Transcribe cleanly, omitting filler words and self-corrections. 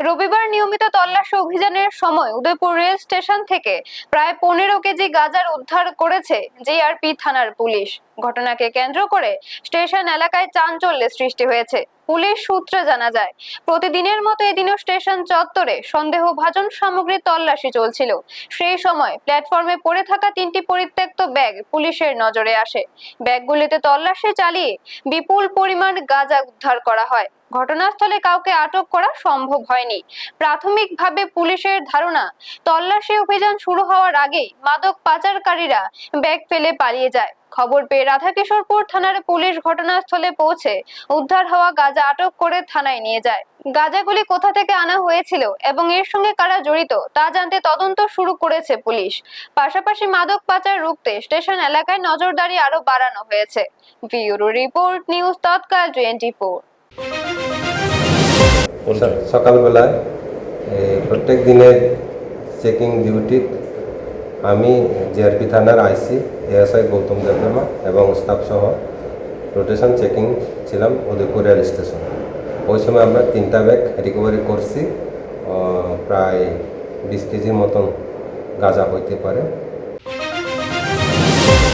রবিবার নিয়মিত তল্লাশি অভিযানের সময় উদয়পুর রেল স্টেশন থেকে প্রায় 15 কেজি গাঁজা উদ্ধার করেছে জিআরপি থানার পুলিশ। ঘটনাকে কেন্দ্র করে স্টেশন এলাকায় চাঞ্চল্যের সৃষ্টি হয়েছে। পুলিশ সূত্রে জানা যায়, প্রতিদিনের মতো এদিনও স্টেশন চত্বরে সন্দেহভাজন সামগ্রী তল্লাশি চলছিল। সেই সময় প্ল্যাটফর্মে পড়ে থাকা 3টি পরিত্যক্ত ব্যাগ পুলিশের নজরে আসে। ব্যাগগুলিতে তল্লাশি চালিয়ে বিপুল পরিমাণ গাঁজা উদ্ধার করা হয়। ঘটনাস্থলে কাউকে আটক করা সম্ভব হয়নি। প্রাথমিকভাবে পুলিশের ধারণা, তল্লাশি অভিযান শুরু হওয়ার আগেই মাদক পাচারকারীরা ব্যাগ ফেলে পালিয়ে যায়। খবর পেয়ে রাধাকিশোরপুর থানার পুলিশ ঘটনাস্থলে পৌঁছে উদ্ধার হওয়া গাঁজা আটক করে থানায় নিয়ে যায়। গাঁজাগুলি কোথা থেকে আনা হয়েছিল এবং এর সঙ্গে কারা জড়িত তা জানতে তদন্ত শুরু করেছে পুলিশ। পাশাপাশি মাদক পাচার রুখতে স্টেশন এলাকায় নজরদারি আরো বাড়ানো হয়েছে। ব্যুরো রিপোর্ট, নিউজ তৎকাল 24। সকালবেলায় প্রত্যেক দিনের চেকিং ডিউটি আমি জিআরপি থানার আইসি এএসআই গৌতম দেববর্মা এবং স্টাফ সহ রোটেশন চেকিং ছিলাম উদয়পুর রেল স্টেশন। ওই সময় আমরা 3টা ব্যাগ রিকভারি করছি, প্রায় 20 কেজির মতন গাঁজা হইতে পারে।